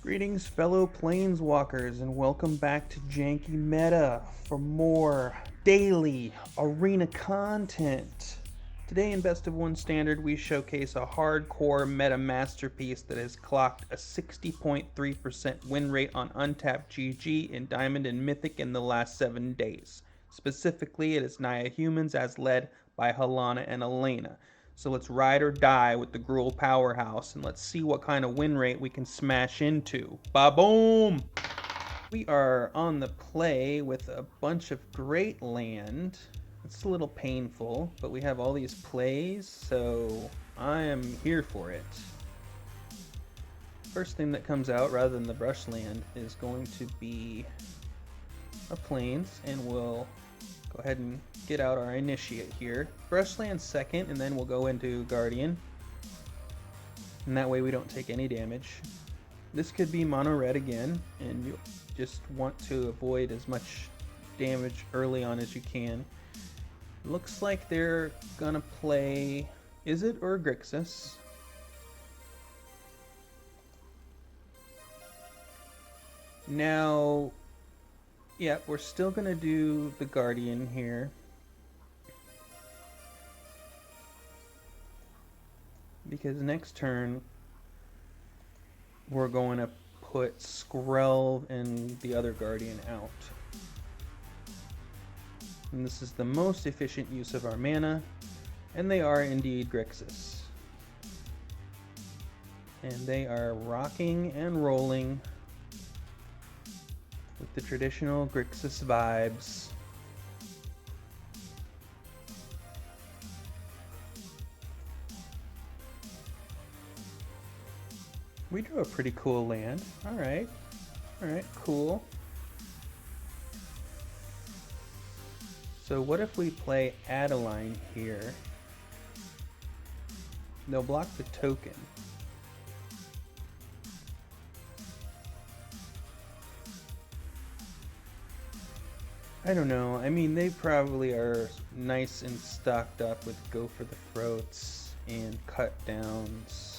Greetings, fellow Planeswalkers, and welcome back to Janky Meta for more daily arena content. Today in Best of One Standard, we showcase a hardcore meta masterpiece that has clocked a 60.3% win rate on Untapped GG in Diamond and Mythic in the last 7 days. Specifically, it is Naya Humans as led by Halana and Elena. So let's ride or die with the Gruul powerhouse, and let's see what kind of win rate we can smash into. Ba-boom! We are on the play with a bunch of great land. It's a little painful, but we have all these plays, so I am here for it. First thing that comes out, rather than the brush land, is going to be a plains, and we'll go ahead and get out our initiate here. Brushland second, and then we'll go into Guardian. And that way we don't take any damage. This could be mono red again, and you just want to avoid as much damage early on as you can. Looks like they're gonna play Izzet or Grixis. Now, yeah, we're still gonna do the Guardian here. Because next turn, we're going to put Skrelv and the other Guardian out. And this is the most efficient use of our mana, and they are indeed Grixis. And they are rocking and rolling with the traditional Grixis vibes. We drew a pretty cool land. Alright, cool. So what if we play Adeline here? They'll block the token. I don't know. I mean, they probably are nice and stocked up with Go for the Throats and Cut Downs.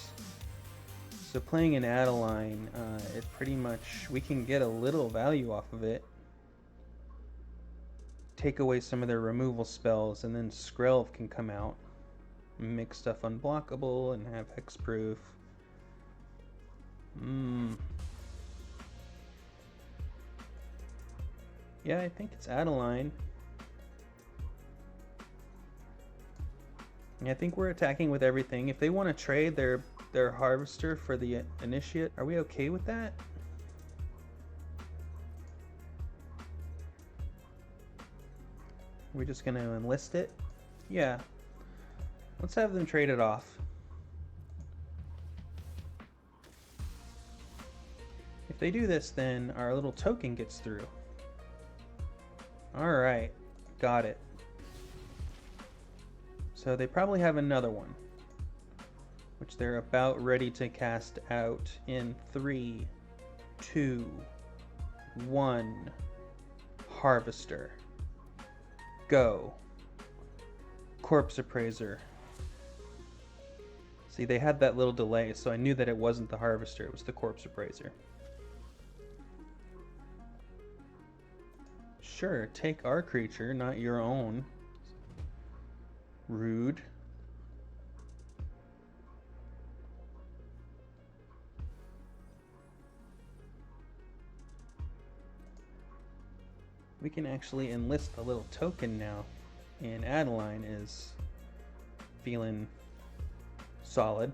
So playing an Adeline, it pretty much, we can get a little value off of it. Take away some of their removal spells, and then Skrelv can come out and make stuff unblockable and have hexproof. Yeah, I think it's Adeline. Yeah, I think we're attacking with everything. If they want to trade their Harvester for the Initiate, are we okay with that? We're just gonna enlist it? Yeah. Let's have them trade it off. If they do this, then our little token gets through. Alright, got it. So they probably have another one, which they're about ready to cast out in 3, 2, 1. Harvester. Go. Corpse Appraiser. See, they had that little delay, so I knew that it wasn't the Harvester, it was the Corpse Appraiser. Sure, take our creature, not your own. Rude. We can actually enlist a little token now, and Adeline is feeling solid.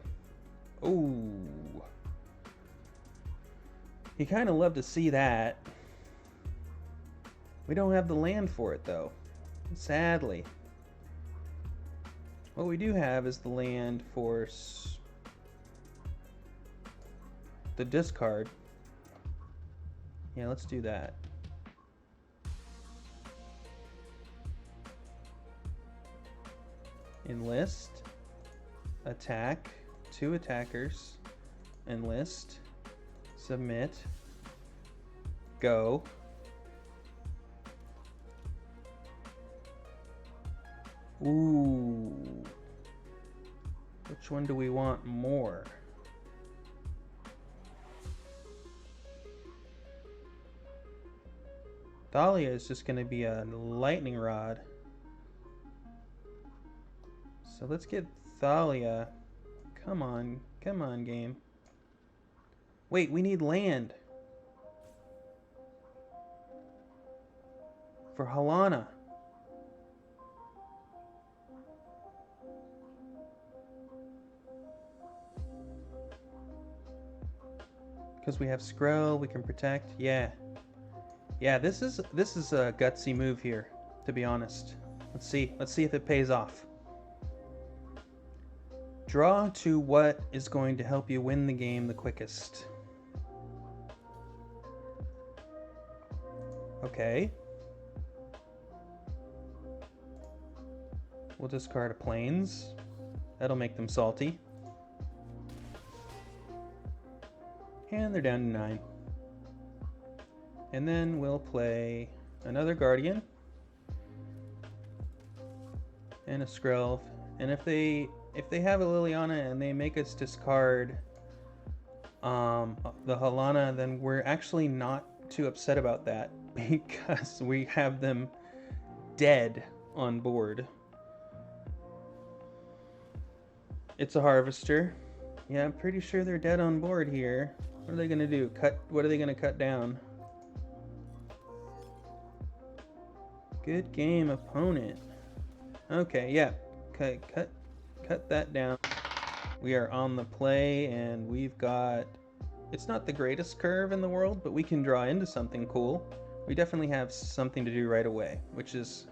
Ooh. You kind of love to see that. We don't have the land for it though, sadly. What we do have is the land for the discard. Yeah, let's do that. Enlist, attack, 2 attackers, enlist, submit, go. Ooh. Which one do we want more? Thalia is just going to be a lightning rod. So let's get Thalia. Come on game. Wait, we need land. For Halana. Because we have Skrull, we can protect. Yeah. Yeah, this is a gutsy move here, to be honest. Let's see if it pays off. Draw to what is going to help you win the game the quickest. Okay. We'll discard a Plains. That'll make them salty. And they're down to 9. And then we'll play another Guardian. And a Skrull. And if they have a Liliana and they make us discard the Halana, then we're actually not too upset about that because we have them dead on board. It's a Harvester. Yeah, I'm pretty sure they're dead on board here. What are they gonna do? What are they gonna cut down? Good game, opponent. Okay, yeah. Okay, cut that down. We are on the play, and we've got... It's not the greatest curve in the world, but we can draw into something cool. We definitely have something to do right away, which is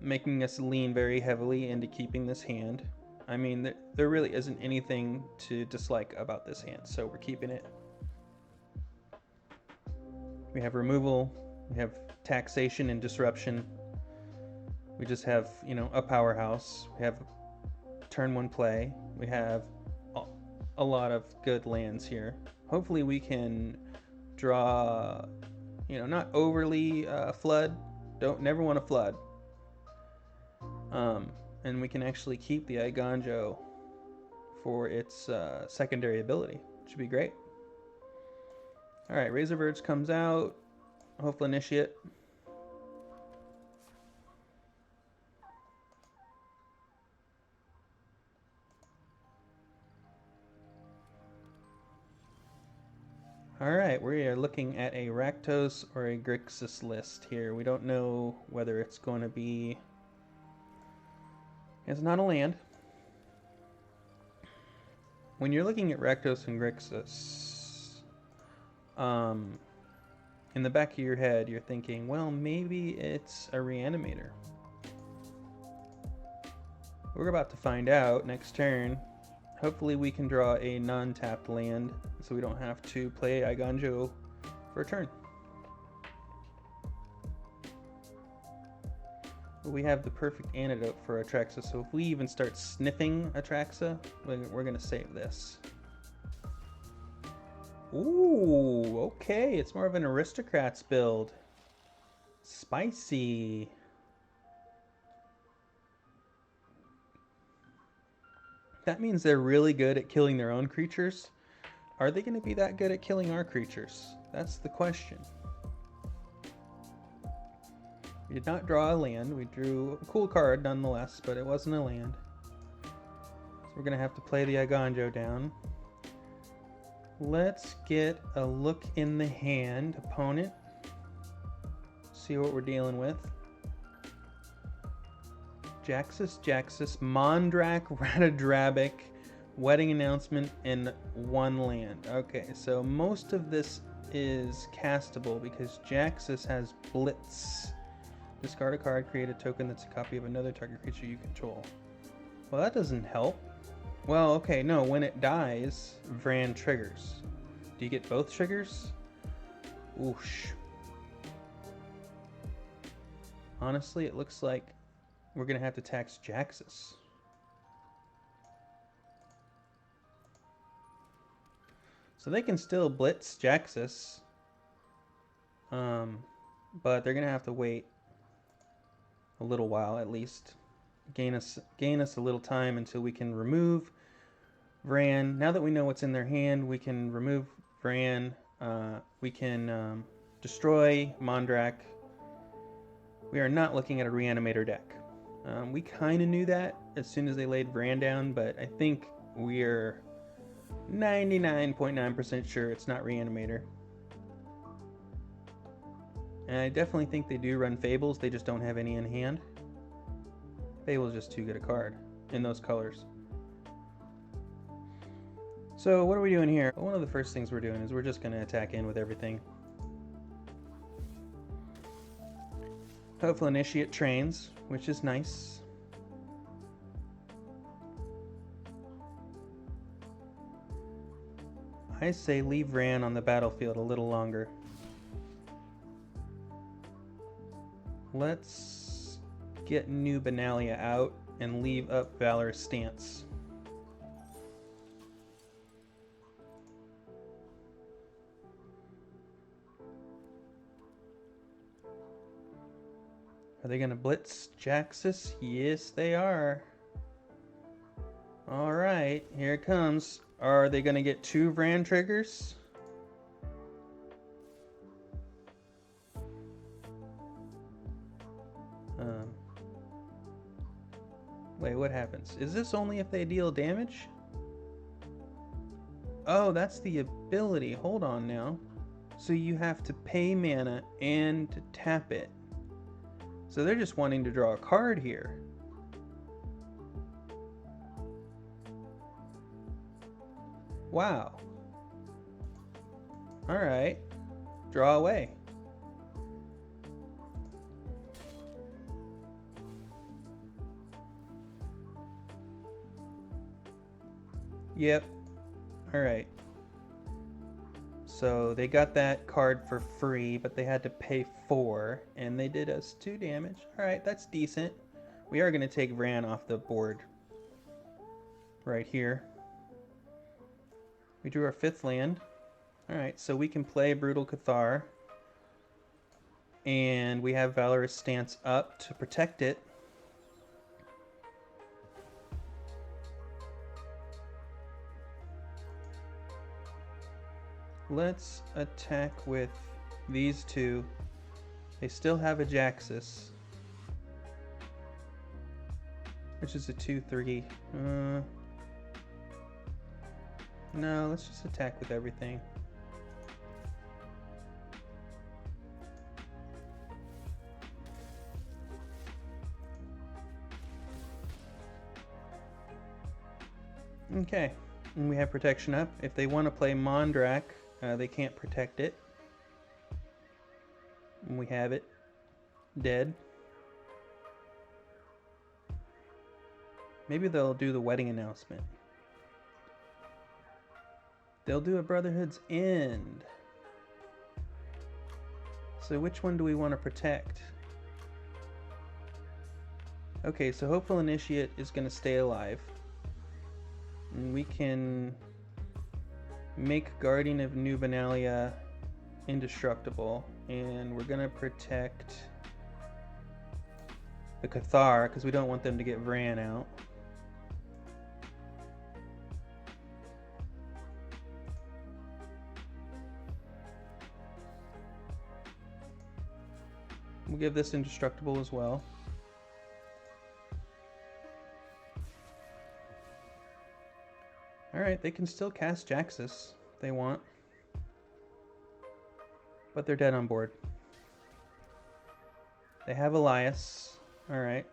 making us lean very heavily into keeping this hand. I mean, there really isn't anything to dislike about this hand, so we're keeping it. We have removal, we have taxation and disruption. We just have, you know, a powerhouse. We have turn 1 play. We have a lot of good lands here. Hopefully we can draw, you know, not overly flood. Never want to flood. And we can actually keep the Eiganjo for its secondary ability, which would be great. All right, Razor Verge comes out. Hopefully Initiate. All right, we are looking at a Rakdos or a Grixis list here. We don't know whether it's going to be... It's not a land. When you're looking at Rakdos and Grixis, in the back of your head, you're thinking, well, maybe it's a Reanimator. We're about to find out next turn. Hopefully we can draw a non-tapped land, so we don't have to play Eiganjo for a turn. We have the perfect antidote for Atraxa, so if we even start sniffing Atraxa, we're going to save this. Ooh, okay, it's more of an Aristocrats build. Spicy. That means they're really good at killing their own creatures. Are they going to be that good at killing our creatures? That's the question. We did not draw a land. We drew a cool card nonetheless, but it wasn't a land. So we're going to have to play the Eiganjo down. Let's get a look in the hand, opponent. See what we're dealing with. Jaxus, Mondrak, Ratadrabic, Wedding Announcement, and 1 land. Okay, so most of this is castable because Jaxus has Blitz. Discard a card, create a token that's a copy of another target creature you control. Well, that doesn't help. Well, okay, no, when it dies, Vran triggers. Do you get both triggers? Oosh. Honestly, it looks like we're going to have to tax Jaxus. So they can still blitz Jaxus. But they're going to have to wait a little while at least. Gain us a little time until we can remove Vran. Now that we know what's in their hand, we can remove Vran. We can destroy, Mondrak. We are not looking at a Reanimator deck. We kind of knew that as soon as they laid Vran down, but I think we're 99.9% sure it's not Reanimator. And I definitely think they do run Fables, they just don't have any in hand. Fable's just too good a card in those colors. So what are we doing here? Well, one of the first things we're doing is we're just going to attack in with everything. Hopeful Initiate trains, which is nice. I say leave Vran on the battlefield a little longer. Let's get New Benalia out and leave up Valorous Stance. Are they going to blitz Jaxus? Yes, they are. Alright, here it comes. Are they going to get 2 Vran triggers? Wait, what happens? Is this only if they deal damage? Oh, that's the ability. Hold on now. So you have to pay mana and to tap it. So they're just wanting to draw a card here. Wow. Alright. Draw away. Yep. Alright. So they got that card for free, but they had to pay 4, and they did us 2 damage. Alright, that's decent. We are going to take Vran off the board right here. We drew our 5th land. Alright, so we can play Brutal Cathar. And we have Valorous Stance up to protect it. Let's attack with these 2. They still have a Jaxus, which is a 2/3. No, let's just attack with everything. Okay, and we have protection up. If they want to play Mondrak, they can't protect it. And we have it. Dead. Maybe they'll do the wedding announcement. They'll do a Brotherhood's End. So which one do we want to protect? Okay, so Hopeful Initiate is going to stay alive. And we can make Guardian of New Benalia indestructible, and we're gonna protect the Cathar because we don't want them to get Vran out. We'll give this indestructible as well. Alright, they can still cast Jaxus if they want. But they're dead on board. They have Elias. Alright.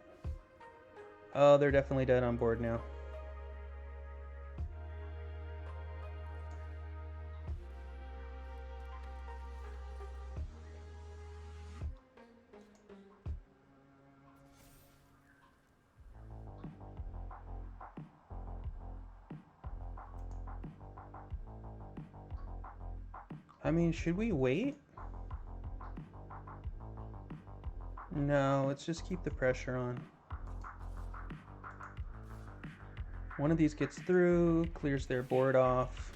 Oh, they're definitely dead on board now. I mean, should we wait? No, let's just keep the pressure on. One of these gets through, clears their board off.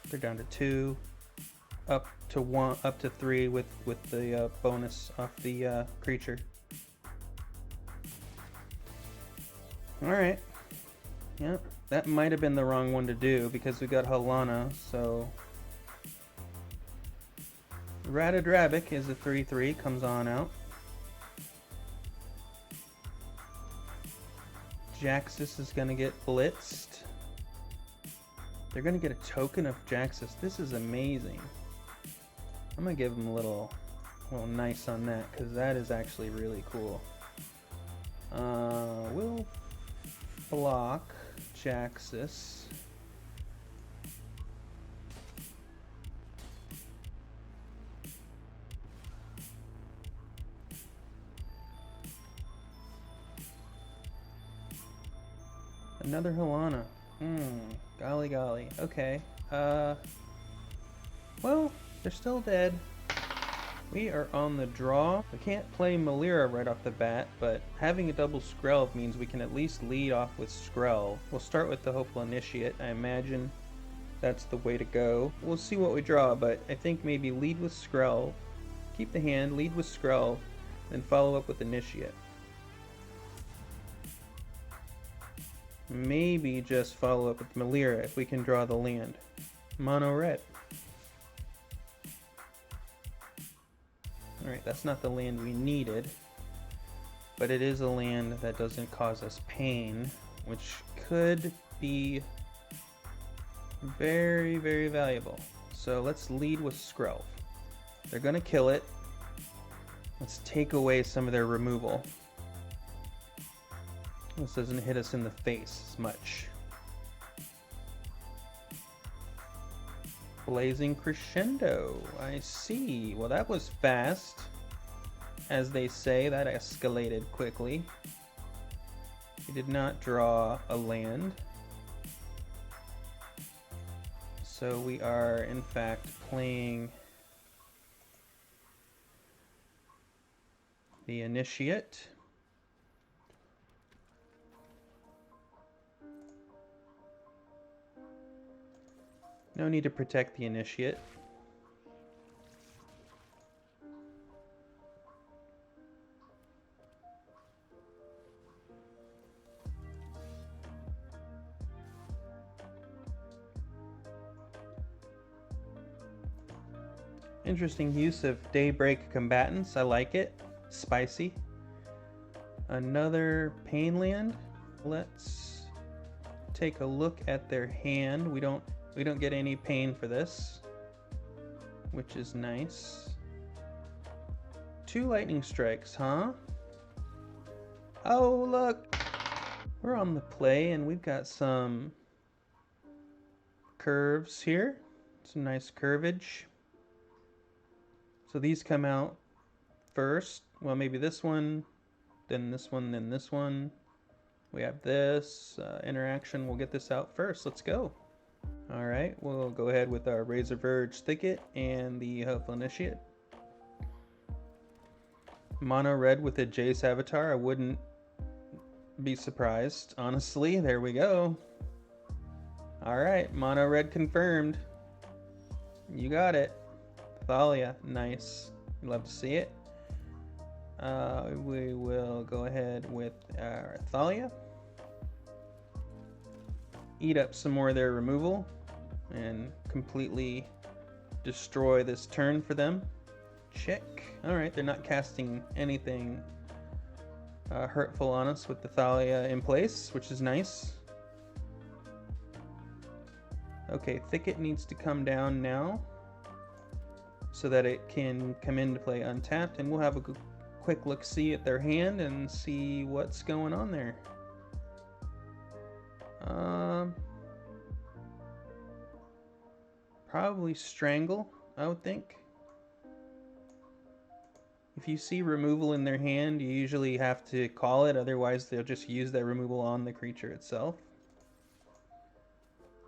They're down to 2, up to 1, up to 3 with the bonus off the creature. All right. Yep. That might have been the wrong one to do because we got Halana, so Ratadrabic is a 3/3, comes on out. Jaxis is going to get blitzed. They're going to get a token of Jaxis. This is amazing. I'm going to give them a little nice on that, because that is actually really cool. We'll block Jaxis. Another Helana. Golly golly. Okay. Well, they're still dead. We are on the draw. We can't play Melira right off the bat, but having a double Skrelv means we can at least lead off with Skrelv. We'll start with the Hopeful Initiate. I imagine that's the way to go. We'll see what we draw, but I think maybe lead with Skrelv, keep the hand, lead with Skrelv, then follow up with Initiate. Maybe just follow up with Melira if we can draw the land. Mono red. Alright, that's not the land we needed, but it is a land that doesn't cause us pain, which could be very, very valuable. So let's lead with Skrelv. They're gonna kill it. Let's take away some of their removal. This doesn't hit us in the face as much. Blazing Crescendo. I see. Well, that was fast. As they say, that escalated quickly. We did not draw a land. So we are, in fact, playing the Initiate. No need to protect the Initiate. Interesting use of Daybreak Combatants. I like it. Spicy. Another Pain land. Let's take a look at their hand. We don't get any pain for this, which is nice. 2 lightning strikes, huh? Oh, look! We're on the play, and we've got some curves here. Some nice curvage. So these come out first. Well, maybe this one, then this one, then this one. We have this interaction. We'll get this out first. Let's go. Alright, we'll go ahead with our Razor Verge Thicket and the Hopeful Initiate. Mono red with a Jace avatar. I wouldn't be surprised, honestly. There we go. Alright, mono red confirmed. You got it. Thalia, nice. Love to see it. We will go ahead with our Thalia. Eat up some more of their removal and completely destroy this turn for them. Check. Alright, they're not casting anything hurtful on us with the Thalia in place, which is nice. Okay, Thicket needs to come down now so that it can come into play untapped, and we'll have a quick look-see at their hand and see what's going on there. Probably Strangle, I would think. If you see removal in their hand, you usually have to call it, otherwise they'll just use that removal on the creature itself.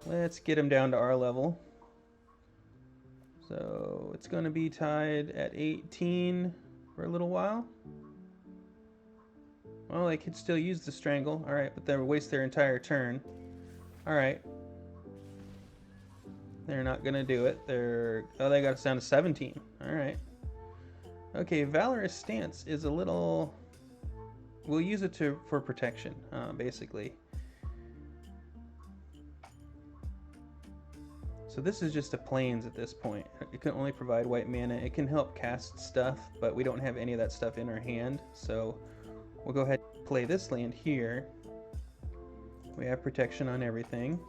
Let's get them down to our level. So it's going to be tied at 18 for a little while. Well, they could still use the Strangle. Alright, but they'll waste their entire turn. Alright. They're not going to do it. Oh, they got us down to 17. Alright. Okay, Valorous Stance is a little... We'll use it for protection, So this is just a plains at this point. It can only provide white mana. It can help cast stuff, but we don't have any of that stuff in our hand. So we'll go ahead and play this land here. We have protection on everything.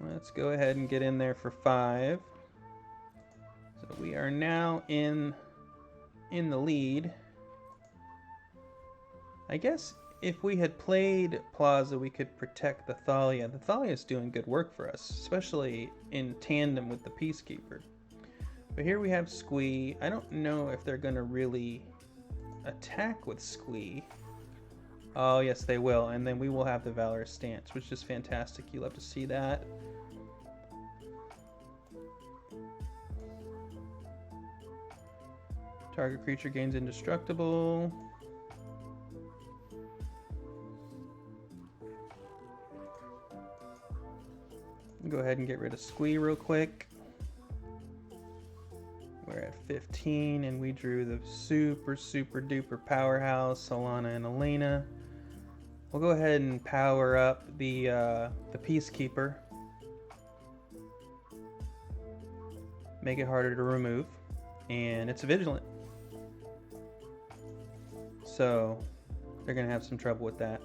Let's go ahead and get in there for 5. So we are now in the lead. I guess if we had played Plaza, we could protect the Thalia. The Thalia is doing good work for us, especially in tandem with the Peacekeeper. But here we have Squee. I don't know if they're going to really attack with Squee. Oh, yes, they will. And then we will have the Valorous Stance, which is fantastic. You love to see that. Target creature gains indestructible. Go ahead and get rid of Squee real quick. We're at 15 and we drew the super duper powerhouse Solana and Elena. We'll go ahead and power up the Peacekeeper. Make it harder to remove. And it's Vigilant. So they're gonna have some trouble with that.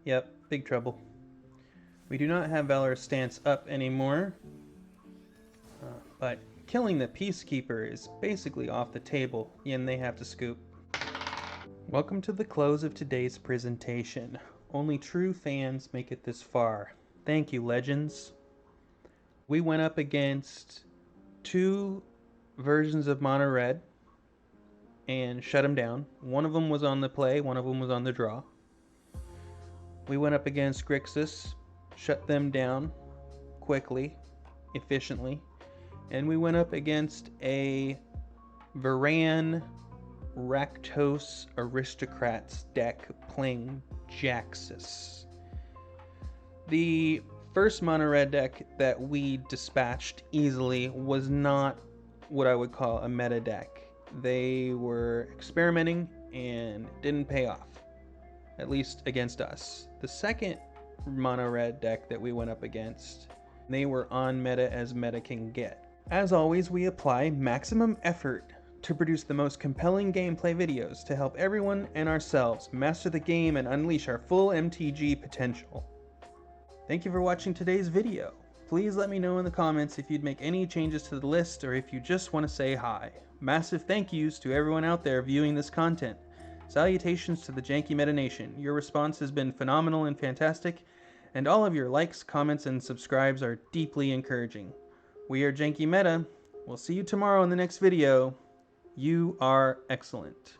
Yep, big trouble. We do not have Valorous Stance up anymore, but killing the Peacekeeper is basically off the table, and they have to scoop. Welcome to the close of today's presentation. Only true fans make it this far. Thank you, legends. We went up against 2 versions of Mono Red and shut them down. One of them was on the play, one of them was on the draw. We went up against Grixis, shut them down quickly, efficiently, and we went up against a Varan Rakdos Aristocrats deck playing Jaxus. The first mono red deck that we dispatched easily was not what I would call a meta deck. They were experimenting and didn't pay off, at least against us. The second mono red deck that we went up against, they were on meta as meta can get. As always, we apply maximum effort to produce the most compelling gameplay videos to help everyone and ourselves master the game and unleash our full MTG potential. Thank you for watching today's video. Please let me know in the comments if you'd make any changes to the list or if you just want to say hi. Massive thank yous to everyone out there viewing this content. Salutations to the Janky Meta Nation. Your response has been phenomenal and fantastic, and all of your likes, comments, and subscribes are deeply encouraging. We are Janky Meta. We'll see you tomorrow in the next video. You are excellent.